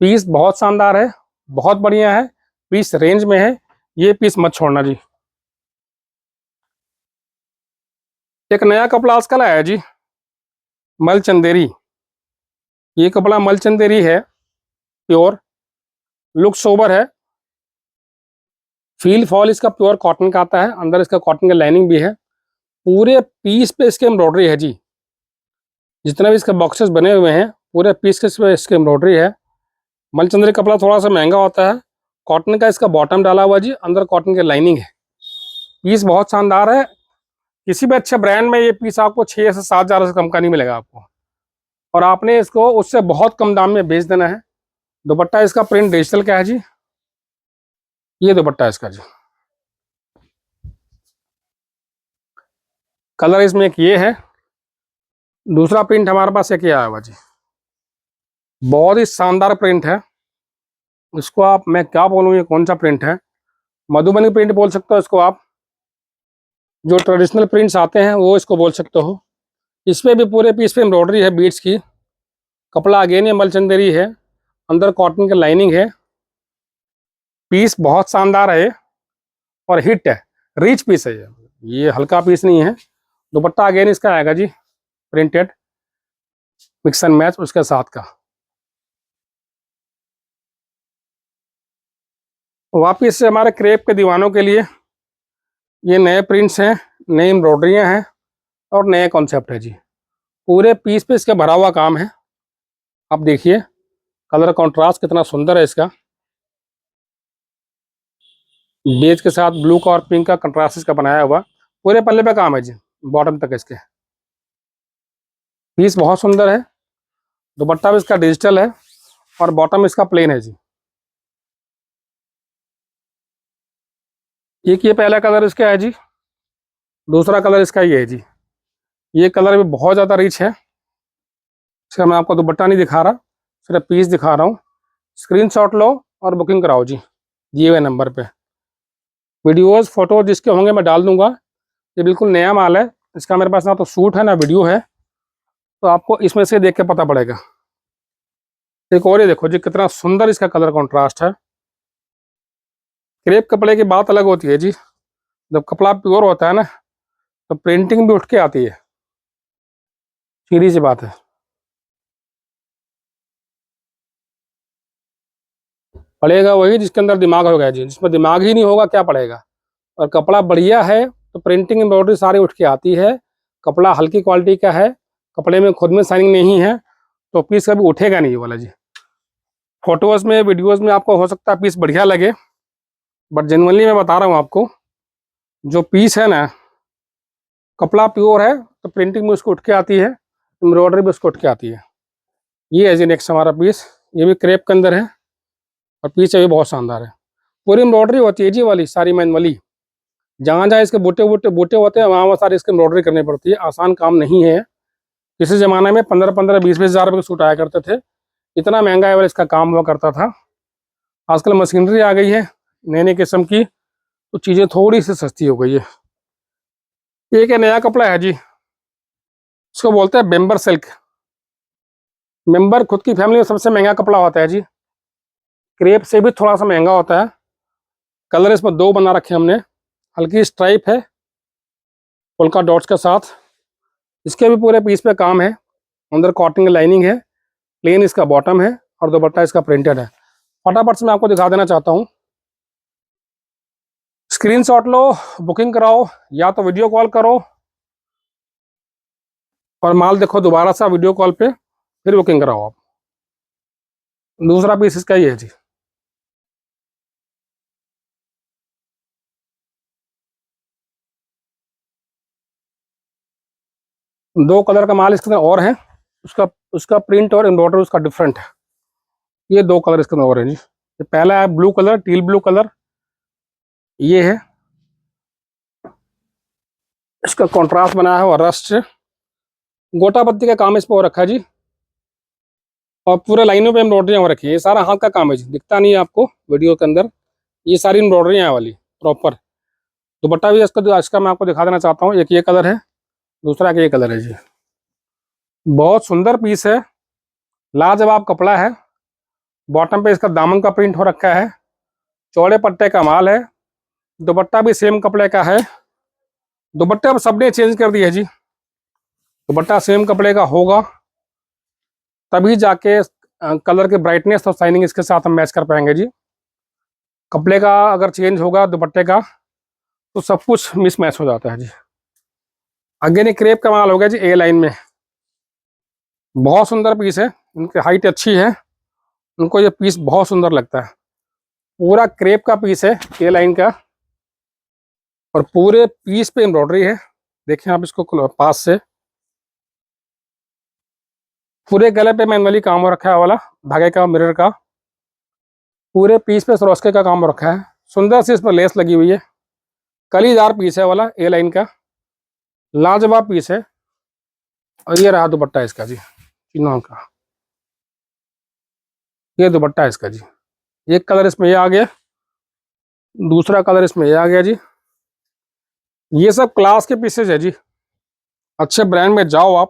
पीस बहुत शानदार है, बहुत बढ़िया है, पीस रेंज में है। ये पीस मत छोड़ना जी। एक नया कपड़ा आजकल आया है जी, मल चंदेरी। ये कपड़ा मल चंदेरी है, प्योर, लुक सोबर है। फील फॉल इसका प्योर कॉटन का आता है, अंदर इसका कॉटन का लाइनिंग भी है। पूरे पीस पे इसके एम्ब्रॉयडरी है जी। जितने भी इसके बॉक्सेस बने हुए हैं पूरे पीस के इसके एम्ब्रॉयडरी है। मलचंद्री कपड़ा थोड़ा सा महंगा होता है। कॉटन का इसका बॉटम डाला हुआ जी, अंदर कॉटन की लाइनिंग है। पीस बहुत शानदार है। किसी भी अच्छे ब्रांड में ये पीस आपको 6 से 7 हज़ार से कम का नहीं मिलेगा आपको, और आपने इसको उससे बहुत कम दाम में बेच देना है। दुपट्टा इसका प्रिंट डिजिटल का है जी। ये दुपट्टा इसका जी। कलर इसमें एक ये है, दूसरा प्रिंट हमारे पास एक ये आया हुआ जी। बहुत ही शानदार प्रिंट है। इसको आप, मैं क्या बोलूँ, ये कौन सा प्रिंट है, मधुबनी प्रिंट बोल सकते हो इसको आप। जो ट्रेडिशनल प्रिंट्स आते हैं वो इसको बोल सकते हो। इस पे भी पूरे पीस पे एम्ब्रॉयडरी है बीड्स की। कपड़ा अगेन ये मलचंदेरी है, अंदर कॉटन की लाइनिंग है। पीस बहुत शानदार है और हिट है, रिच पीस है ये हल्का पीस नहीं है। दुपट्टा अगेन इसका आएगा जी प्रिंटेड, मिक्स एंड मैच उसके साथ का। वापिस से हमारे क्रेप के दीवानों के लिए ये नए प्रिंट्स हैं, नई एम्ब्रॉयडरियाँ हैं और नए कॉन्सेप्ट है जी। पूरे पीस पे इसका भरा हुआ काम है। आप देखिए कलर कॉन्ट्रास्ट कितना सुंदर है इसका। बेज के साथ ब्लू का और पिंक का कंट्रास्ट इसका बनाया हुआ। पूरे पल्ले पे काम है जी, बॉटम तक इसके। पीस बहुत सुंदर है। दुपट्टा भी इसका डिजिटल है और बॉटम इसका प्लेन है जी। एक ये पहला कलर इसका है जी, दूसरा कलर इसका ये है जी। ये कलर भी बहुत ज़्यादा रिच है। इसका मैं आपको दुपट्टा नहीं दिखा रहा, सिर्फ पीस दिखा रहा हूँ। स्क्रीनशॉट लो और बुकिंग कराओ जी दिए हुए नंबर पे। वीडियोस फोटो जिसके होंगे मैं डाल दूंगा। ये बिल्कुल नया माल है, इसका मेरे पास ना तो शूट है ना वीडियो है, तो आपको इसमें से देख के पता पड़ेगा। एक और ये देखो जी कितना सुंदर इसका कलर कॉन्ट्रास्ट है। क्रेप कपड़े की बात अलग होती है जी। जब कपड़ा प्योर होता है ना तो प्रिंटिंग भी उठ के आती है, सीधी सी बात है। पड़ेगा वही जिसके अंदर दिमाग होगा जी, जिसमें दिमाग ही नहीं होगा क्या पड़ेगा। और कपड़ा बढ़िया है तो प्रिंटिंग एम्ब्रॉयडरी सारी उठ के आती है। कपड़ा हल्की क्वालिटी का है, कपड़े में खुद में शाइनिंग नहीं है तो पीस कभी उठेगा नहीं ये वाला जी। फोटोज में वीडियोज में आपको हो सकता है पीस बढ़िया लगे, बट जेनुअनली मैं बता रहा हूँ आपको, जो पीस है ना, कपड़ा प्योर है तो प्रिंटिंग में उसको उठ के आती है, एम्ब्रॉयडरी भी उसको उठ के आती है। ये है जी नेक्स्ट हमारा पीस। ये भी क्रेप के अंदर है और पीस भी बहुत शानदार है। पूरी एम्ब्रॉयडरी होती है जी वाली, सारी मैनुअली। जहाँ जहाँ इसके बूटे बूटे बूटे होते हैं वहाँ वहाँ सारी इसकी एम्ब्रॉयडरी करनी पड़ती है। आसान काम नहीं है। किसी ज़माने में 15-15, 20-20 हज़ार रुपये के सूट आया करते थे। इतना महंगा एवर इसका काम हुआ करता था। आजकल मशीनरी आ गई है नए नए किस्म की, तो चीज़ें थोड़ी सी सस्ती हो गई है। एक है नया कपड़ा है जी, इसको बोलते हैं बेम्बर सिल्क। मेंबर खुद की फैमिली में सबसे महंगा कपड़ा होता है जी। क्रेप से भी थोड़ा सा महंगा होता है। कलर इसमें दो बना रखे हमने, हल्की स्ट्राइप है पोल्का डॉट्स के साथ। इसके भी पूरे पीस पे काम है, अंदर कॉटन की लाइनिंग है, प्लेन इसका बॉटम है और दुपट्टा इसका प्रिंटेड है। फटाफट से मैं आपको दिखा देना चाहता हूँ। स्क्रीनशॉट लो, बुकिंग कराओ या तो वीडियो कॉल करो और माल देखो दोबारा सा वीडियो कॉल पे, फिर बुकिंग कराओ आप। दूसरा पीस इसका ही है जी। दो कलर का माल इसके अंदर और है, उसका उसका प्रिंट और एम्ब्रॉयडरी उसका डिफरेंट है। ये दो कलर इसके अंदर और है जी। ये पहला है blue colour, teal blue colour, ये है इसका कॉन्ट्रास्ट बनाया हुआ रस्ट से। गोटा पत्ती का काम इस पर हो रखा है जी और पूरे लाइनों पे एम्ब्रॉयडरी हो रखी है। ये सारा हाथ का काम है जी, दिखता नहीं है आपको वीडियो के अंदर। ये सारी एम्ब्रॉयडरी है वाली प्रॉपर। दुपट्टा भी इसका मैं आपको दिखा देना चाहता हूँ। एक ये कलर है, दूसरा ये कलर है जी। बहुत सुंदर पीस है, लाजवाब कपड़ा है। बॉटम पे इसका दामन का प्रिंट हो रखा है, चौड़े पट्टे का माल है। दुपट्टा भी सेम कपड़े का है। दुपट्टा अब सबने चेंज कर दिया है जी। दुपट्टा सेम कपड़े का होगा तभी जाके कलर के ब्राइटनेस और शाइनिंग इसके साथ हम मैच कर पाएंगे जी। कपड़े का अगर चेंज होगा दुपट्टे का तो सब कुछ मिस मैच हो जाता है जी। अगेन ये क्रेप का माल हो गया जी ए लाइन में। बहुत सुंदर पीस है, इनकी हाइट अच्छी है, उनको ये पीस बहुत सुंदर लगता है। पूरा क्रेप का पीस है ए लाइन का और पूरे पीस पे एम्ब्रॉयडरी है। देखें आप इसको पास से, पूरे गले पे मैनुअली काम हो रखा है वाला, धागे का मिरर का। पूरे पीस पे सरोस्के का काम हो रखा है, सुंदर सी इसमें लेस लगी हुई है। कलीदार पीस है वाला ए लाइन का, लाजवाब पीस है। और ये रहा दुपट्टा इसका जी, चिनोन का। ये दुपट्टा है इसका जी। एक कलर इसमें ये आ गया, दूसरा कलर इसमें ये आ गया जी। ये सब क्लास के पीसेज है जी। अच्छे ब्रांड में जाओ आप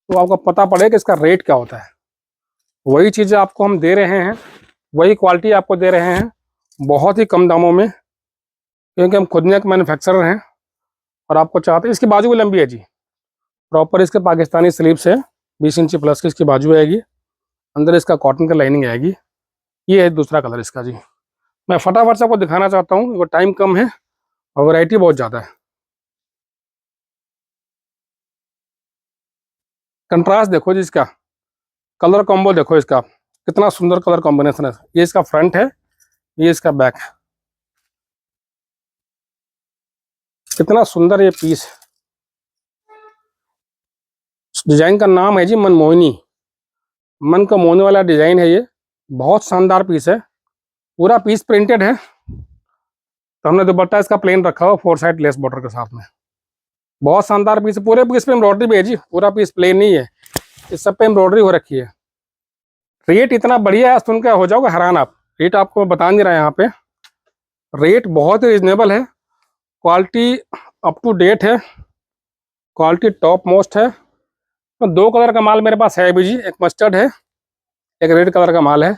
तो आपको पता पड़ेगा कि इसका रेट क्या होता है। वही चीज़ें आपको हम दे रहे हैं, वही क्वालिटी आपको दे रहे हैं बहुत ही कम दामों में, क्योंकि हम खुद में एक मैन्युफैक्चरर हैं और आपको चाहते हैं। इसकी बाजू भी लंबी है जी, प्रॉपर इसके पाकिस्तानी स्लीव्स है, 20 इंची प्लस की इसकी बाजू आएगी, अंदर इसका कॉटन का लाइनिंग आएगी। ये है दूसरा कलर इसका जी। मैं फटाफट से आपको दिखाना चाहता हूँ, वो टाइम कम है और वैरायटी बहुत ज़्यादा है। कंट्रास्ट देखो जी इसका, कलर कॉम्बो देखो इसका, कितना सुंदर कलर कॉम्बिनेशन है। ये इसका फ्रंट है, ये इसका बैक है, कितना सुंदर ये पीस। डिजाइन का नाम है जी मनमोहिनी, मन को मोहने वाला डिजाइन है ये। बहुत शानदार पीस है, पूरा पीस प्रिंटेड है। तो हमने दुपट्टा इसका प्लेन रखा हुआ 4 साइड लेस बॉर्डर के साथ में। बहुत शानदार पीस है, पूरे पीस पे एम्ब्रॉयडरी भी है जी, पूरा पीस प्लेन नहीं है, इस सब पे एम्ब्रॉयडरी हो रखी है। रेट इतना बढ़िया है, सुनकर हो जाओगे हैरान आप। रेट आपको बता नहीं रहा है यहाँ पे, रेट बहुत ही रिजनेबल है, क्वालिटी अप टू डेट है, क्वालिटी टॉप मोस्ट है। तो 2 कलर का माल मेरे पास है भी जी, एक मस्टर्ड है, एक रेड कलर का माल है।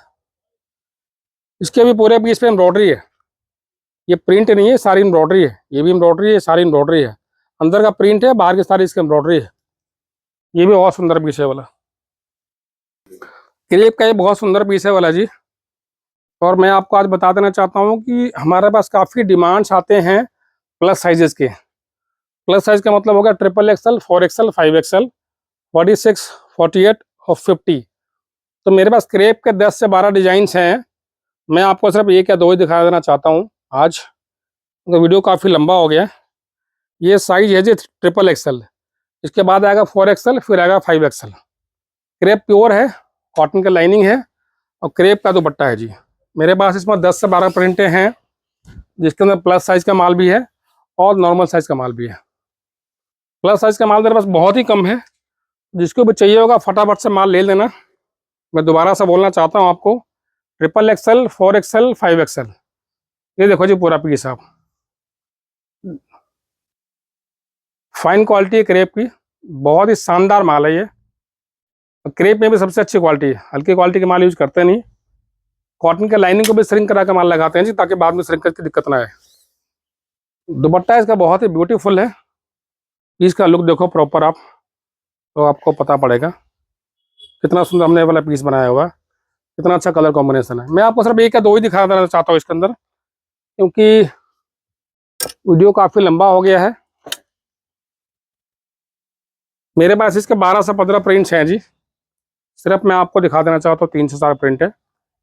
इसके भी पूरे पीस पे एम्ब्रॉयडरी है, ये प्रिंट नहीं है, सारी एम्ब्रॉयडरी है। ये भी एम्ब्रॉयडरी है, सारी एम्ब्रॉयडरी है, अंदर का प्रिंट है, बाहर की सारी इसकी एम्ब्रॉयडरी है। ये भी बहुत सुंदर पीस है वाला, क्रेप का ये बहुत सुंदर पीस है वाला जी। और मैं आपको आज बता देना चाहता हूँ कि हमारे पास काफ़ी डिमांड्स आते हैं प्लस साइजेस के। प्लस साइज का मतलब होगा XXL, 4XL, 5XL, 46, 48 और 50। तो मेरे पास क्रेप के 10 से 12 डिजाइन्स हैं। मैं आपको सिर्फ एक या दो ही दिखा देना चाहता हूँ आज, तो वीडियो काफ़ी लंबा हो गया। ये साइज है जी XXL, इसके बाद आएगा 4XL, फिर आएगा 5XL। क्रेप प्योर है, कॉटन का लाइनिंग है और क्रेप का दुपट्टा है जी। मेरे पास इसमें 10 से 12 प्रिंटें हैं, जिसके अंदर प्लस साइज का माल भी है और नॉर्मल साइज का माल भी है। प्लस साइज का माल मेरे पास बहुत ही कम है, जिसको भी चाहिए होगा फटाफट से माल ले लेना। मैं दोबारा से बोलना चाहता हूँ आपको, XXL, 4XL, 5XL। ये देखो जी पूरा पीस आप, फाइन क्वालिटी है क्रेप की, बहुत ही शानदार माल है ये। क्रेप में भी सबसे अच्छी क्वालिटी है, हल्की क्वालिटी के माल यूज करते नहीं। कॉटन के लाइनिंग को भी श्रिंक करा के माल लगाते हैं जी, ताकि बाद में श्रिंक की दिक्कत ना आए। दुपट्टा इसका बहुत ही ब्यूटीफुल है, इसका लुक देखो प्रॉपर आप, तो आपको पता पड़ेगा कितना सुंदर हमने वाला पीस बनाया हुआ, कितना अच्छा कलर कॉम्बिनेशन है। मैं आपको सिर्फ एक या दो ही दिखा देना चाहता हूँ इसके अंदर, क्योंकि वीडियो काफ़ी लंबा हो गया है। मेरे पास इसके 12 से 15 प्रिंट्स हैं जी, सिर्फ मैं आपको दिखा देना चाहता हूँ 3 से 4 प्रिंट है।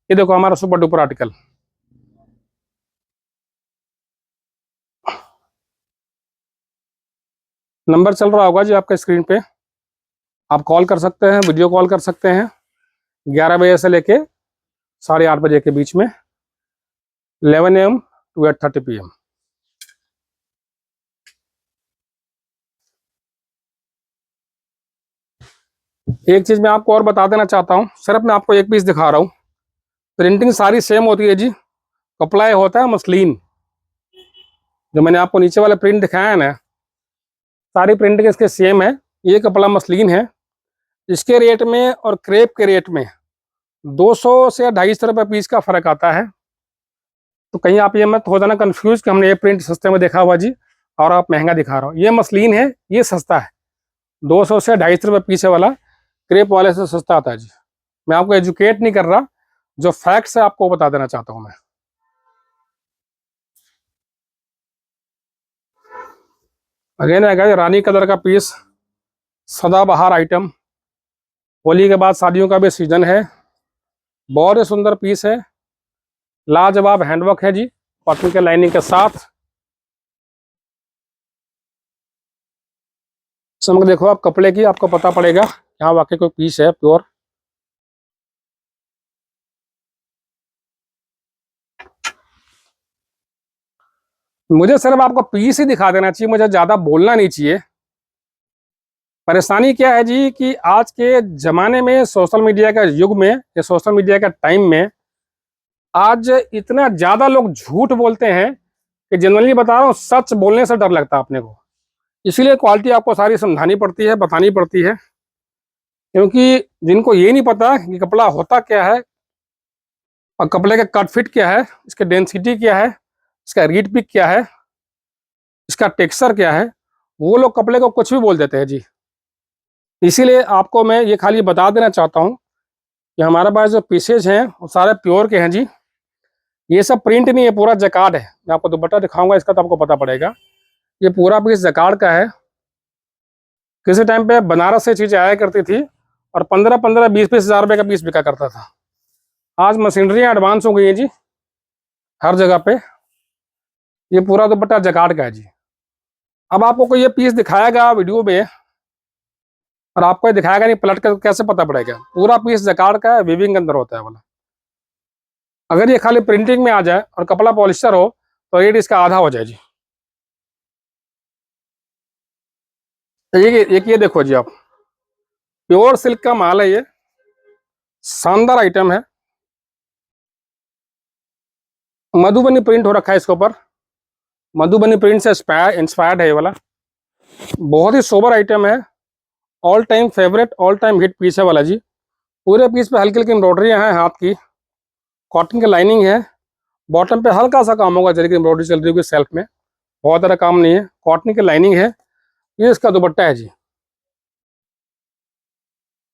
ये देखो हमारा सुपर डुपर आर्टिकल, नंबर चल रहा होगा जी आपके स्क्रीन पे, आप कॉल कर सकते हैं, वीडियो कॉल कर सकते हैं 11 बजे से लेके 8:30 बजे के बीच में, 11 AM to 8:30 PM। एक चीज़ मैं आपको और बता देना चाहता हूँ, सिर्फ मैं आपको एक पीस दिखा रहा हूँ। प्रिंटिंग सारी सेम होती है जी, कपड़ा ये होता है मसलिन। जो मैंने आपको नीचे वाला प्रिंट दिखाया है ना, सारी प्रिंटिंग इसके सेम है। ये कपड़ा मसलिन है, इसके रेट में और क्रेप के रेट में 200 से 250 रुपये पीस का फर्क आता है। तो कहीं आप ये मत हो जाना कंफ्यूज कि हमने ये प्रिंट सस्ते में देखा हुआ जी और आप महंगा दिखा रहा हो। ये मसलिन है, ये सस्ता है, 200 से 250 रुपये पीस वाला क्रेप वाले से सस्ता आता है जी। मैं आपको एजुकेट नहीं कर रहा, जो फैक्ट्स है आपको बता देना चाहता हूँ मैं। अगेन आएगा रानी कलर का पीस, सदाबहार आइटम, होली के बाद शादियों का भी सीजन है। बहुत ही सुंदर पीस है, लाजवाब हैंडवर्क है जी, कॉटन के लाइनिंग के साथ। चमक देखो आप कपड़े की, आपको पता पड़ेगा यहाँ वाकई कोई पीस है प्योर। मुझे सिर्फ आपको पीस ही दिखा देना चाहिए, मुझे ज़्यादा बोलना नहीं चाहिए। परेशानी क्या है जी कि आज के ज़माने में, सोशल मीडिया का युग में, या सोशल मीडिया का टाइम में, आज इतना ज़्यादा लोग झूठ बोलते हैं कि जनरली बता रहा हूँ, सच बोलने से डर लगता है अपने को। इसीलिए क्वालिटी आपको सारी समझानी पड़ती है, बतानी पड़ती है, क्योंकि जिनको ये नहीं पता कि कपड़ा होता क्या है और कपड़े का कट फिट क्या है, इसकी डेंसिटी क्या है, इसका रीड पिक क्या है, इसका टेक्सचर क्या है, वो लोग कपड़े को कुछ भी बोल देते हैं जी। इसीलिए आपको मैं ये खाली बता देना चाहता हूँ कि हमारे पास जो पीसेज हैं वो सारे प्योर के हैं जी। ये सब प्रिंट नहीं है, पूरा जकार्ड है। मैं आपको दुपट्टा दिखाऊंगा इसका तो आपको पता पड़ेगा। ये पूरा पीस जकार्ड का है। किसी टाइम पे बनारस से चीज़ें आया करती थी और 15-15, 20-20 हज़ार रुपये का पीस बिका करता था। आज मशीनरी एडवांस हो गई है जी हर जगह पे। ये पूरा दुपट्टा जकार्ड का है जी। अब आपको कोई ये पीस दिखाएगा वीडियो में और आपको ये दिखाएगा नहीं, पलट कर कैसे पता पड़ेगा? पूरा पीस जकार्ड का है, वीविंग के अंदर होता है वाला। अगर ये खाली प्रिंटिंग में आ जाए और कपड़ा पॉलिस्टर हो तो रेट इसका आधा हो जाए जी। ये देखो जी, आप प्योर सिल्क का माल है। ये शानदार आइटम है। मधुबनी प्रिंट हो रखा है इसके ऊपर। मधुबनी प्रिंट से इंस्पायर्ड है ये वाला। बहुत ही सोबर आइटम है। All time favourite, all time hit piece है वाला जी। पूरे पीस पे हल्की हल्की एम्ब्रॉयडरी है हाथ की। कॉटन की लाइनिंग है। बॉटम पे हल्का सा काम होगा, जैसे कि एम्ब्रॉयडरी चल रही होगी सेल्फ में। बहुत ज़्यादा काम नहीं है। कॉटन की लाइनिंग है। ये इसका दुपट्टा है जी।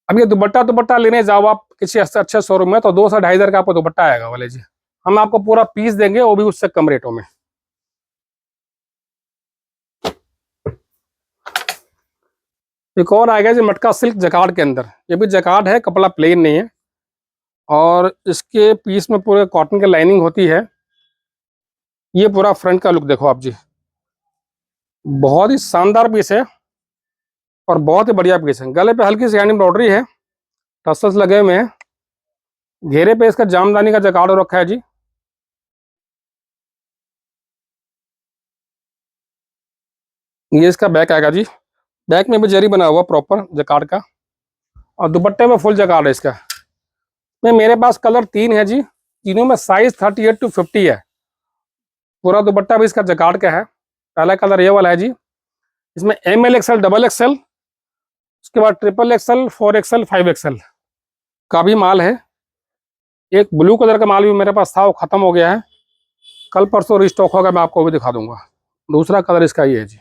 अब ये दुपट्टा लेने जाओ आप किसी अच्छे शोरूम में तो 2 से 2.5 हज़ार का आपको दुपट्टा आएगा वाले जी। हम आपको पूरा पीस देंगे, वो भी उससे कम रेटों में। एक और आएगा जी मटका सिल्क जकार्ड के अंदर। ये भी जकार्ड है, कपड़ा प्लेन नहीं है। और इसके पीस में पूरे कॉटन की लाइनिंग होती है। ये पूरा फ्रंट का लुक देखो आप जी। बहुत ही शानदार पीस है और बहुत ही बढ़िया पीस है। गले पे हल्की सी हैंड एम्ब्रॉयडरी है, टसल्स लगे हुए हैं। घेरे पे इसका जामदानी का जकार्ड हो रखा है जी। ये इसका बैक आएगा जी। बैक में भी जरी बना हुआ प्रॉपर जकार्ड का। और दुपट्टे में फुल जकार्ड है इसका। में मेरे पास कलर 3 है जी। तीनों में साइज 38 to 50 है। पूरा दुपट्टा भी इसका जकार्ड का है। पहला कलर ये वाला है जी। इसमें ML XL, XXL, उसके बाद XXL, 4XL, 5XL का भी माल है। एक ब्लू कलर का माल भी मेरे पास था, वो खत्म हो गया है। कल परसों रिस्टॉक होगा, मैं आपको भी दिखा दूंगा। दूसरा कलर इसका ये है जी।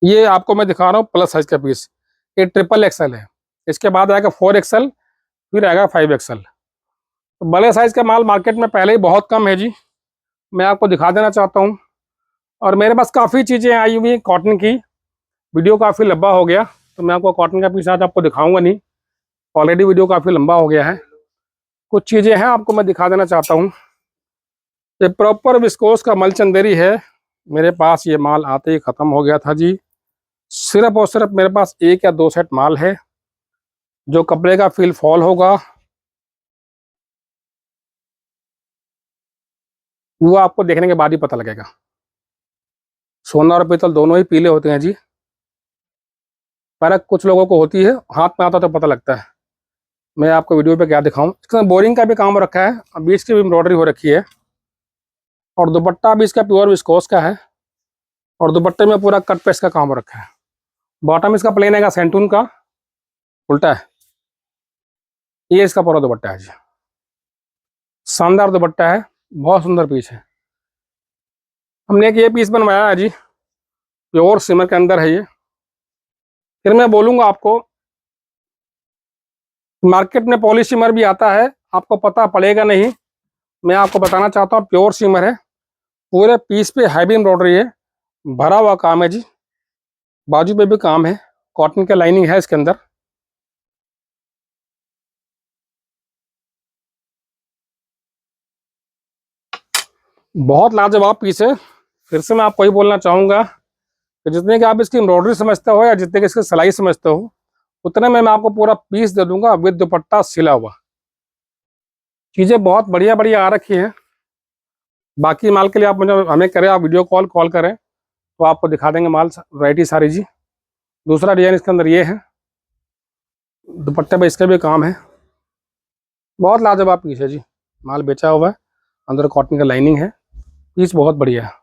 ये आपको मैं दिखा रहा हूँ प्लस साइज का पीस। ये XXL है। इसके बाद आएगा 4XL, फिर आएगा 5XL। तो बड़े साइज का माल मार्केट में पहले ही बहुत कम है जी। मैं आपको दिखा देना चाहता हूँ। और मेरे पास काफ़ी चीज़ें आई हुई कॉटन की। वीडियो काफ़ी लंबा हो गया तो मैं आपको कॉटन का पीस आज आपको दिखाऊंगा नहीं। ऑलरेडी वीडियो काफ़ी लंबा हो गया है। कुछ चीज़ें हैं आपको मैं दिखा देना चाहता हूँ। ये प्रॉपर विस्कोस का मलचंदेरी है। मेरे पास ये माल आते ही ख़त्म हो गया था जी। सिर्फ और सिर्फ मेरे पास 1 या 2 सेट माल है। जो कपड़े का फील फॉल होगा वो आपको देखने के बाद ही पता लगेगा। सोना और पीतल दोनों ही पीले होते हैं जी। फर्क कुछ लोगों को होती है, हाथ में आता तो पता लगता है। मैं आपको वीडियो पे क्या दिखाऊं। इसमें बोरिंग का भी काम रखा है और बीच की भी एम्ब्रॉयडरी हो रखी है। और दुपट्टा भी इसका प्योर विस्कोस का है। और दुपट्टे में पूरा कट पेस्ट का काम हो रखा है। बॉटम इसका प्लेन है, सेंटून का उल्टा है। ये इसका पूरा दुपट्टा है जी। शानदार दुपट्टा है, बहुत सुंदर पीस है। हमने एक ये पीस बनवाया है जी, प्योर सिमर के अंदर है ये। फिर मैं बोलूँगा आपको, मार्केट में पॉलिश सिमर भी आता है, आपको पता पड़ेगा नहीं। मैं आपको बताना चाहता हूँ प्योर सिमर है। पूरे पीस पे हैवी एम्ब्रॉयडरी है, भरा हुआ काम है जी। बाजू पे भी काम है, कॉटन का लाइनिंग है इसके अंदर। बहुत लाजवाब पीस है। फिर से मैं आपको ही बोलना चाहूँगा कि जितने कि आप इसकी एम्ब्रॉयडरी समझते हो या जितने कि इसकी सिलाई समझते हो, उतने में मैं आपको पूरा पीस दे दूंगा विद दुपट्टा सिला हुआ। चीज़ें बहुत बढ़िया बढ़िया आ रखी हैं। बाकी माल के लिए आप मुझे हमें करें, आप वीडियो कॉल करें तो आपको दिखा देंगे माल वैरायटी सारी जी। दूसरा डिजाइन इसके अंदर ये है, दुपट्टे पे इसका भी काम है। बहुत लाजवाब पीस है जी, माल बेचा हुआ है, अंदर कॉटन का लाइनिंग है, पीस बहुत बढ़िया है।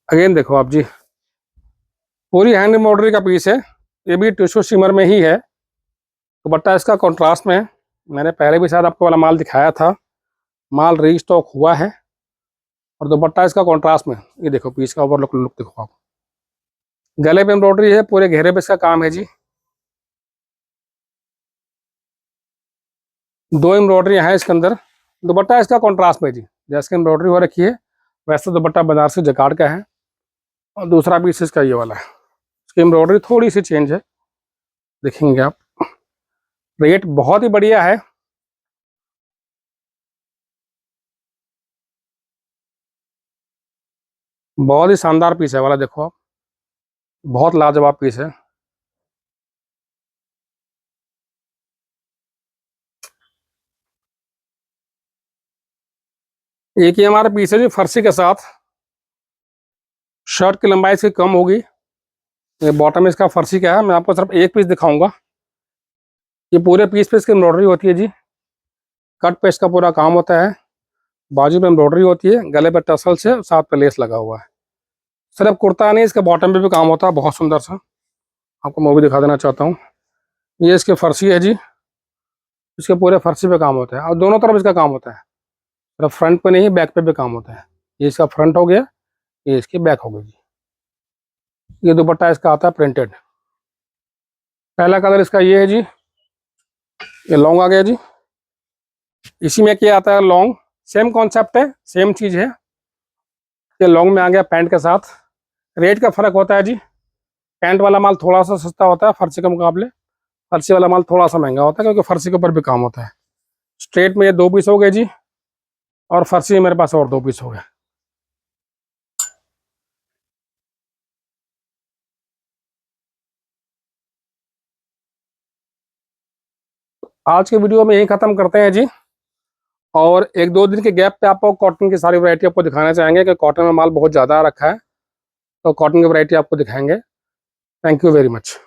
अगेन देखो आप जी, पूरी हैंड एम्ब्रॉयडरी का पीस है, ये भी टिश्यू शिमर में ही है। दुपट्टा इसका कॉन्ट्रास्ट में है, मैंने पहले भी शायद आपको वाला माल दिखाया था, माल रीस्टॉक हुआ है। और दुपट्टा इसका कॉन्ट्रास्ट में, ये देखो पीस का ओवरलुक लुक देखो आप। गले पे एम्ब्रॉयडरी है, पूरे घेरे पे इसका काम है जी। 2 एम्ब्रॉयडरी है इसके अंदर। दुपट्टा इसका कॉन्ट्रास्ट में जी, जैसे एम्ब्रॉयडरी हो रखी है वैसे दुपट्टा बनारसी जकार्ड का है। और दूसरा पीस इसका ये वाला है, इसकी एम्ब्रॉयडरी थोड़ी सी चेंज है, देखेंगे आप। रेट बहुत ही बढ़िया है। बहुत ही शानदार पीस है वाला, देखो आप, बहुत लाजवाब पीस है। एक ही हमारा पीस है जी फर्सी के साथ, शर्ट की लंबाई इसकी कम होगी। ये बॉटम इसका फर्सी का है, मैं आपको सिर्फ एक पीस दिखाऊंगा। ये पूरे पीस पे इसकी एम्ब्रॉयडरी होती है जी, कट पे इसका पूरा काम होता है, बाजू पे एम्ब्रॉयडरी होती है, गले पे टसल से साथ पे लेस लगा हुआ है। सिर्फ कुर्ता नहीं, इसके बॉटम पे भी काम होता है बहुत सुंदर सा, आपको मैं भी दिखा देना चाहता हूँ। ये इसके फर्सी है जी, इसके पूरे फर्सी पे काम होता है और दोनों तरफ इसका काम होता है, सिर्फ फ्रंट पे नहीं बैक पे भी काम होता है। ये इसका फ्रंट हो गया, ये इसकी बैक हो गई जी। ये दुपट्टा इसका आता है प्रिंटेड। पहला कलर इसका ये है जी, ये लॉन्ग आ गया जी। इसी में क्या आता है लॉन्ग, सेम कॉन्सेप्ट है, सेम चीज़ है। ये लॉन्ग में आ गया पैंट के साथ। रेट का फ़र्क होता है जी, पैंट वाला माल थोड़ा सा सस्ता होता है फर्सी के मुकाबले, फर्सी वाला माल थोड़ा सा महंगा होता है क्योंकि फर्सी के ऊपर भी काम होता है। स्ट्रेट में ये 2 पीस हो गए जी, और फर्सी में मेरे पास और 2 पीस हो गए। आज के वीडियो में यही ख़त्म करते हैं जी, और 1-2 दिन के गैप पे आपको कॉटन की सारी वैरायटी आपको दिखाना चाहेंगे कि कॉटन में माल बहुत ज़्यादा आ रखा है, तो कॉटन की वैरायटी आपको दिखाएंगे। Thank you very much.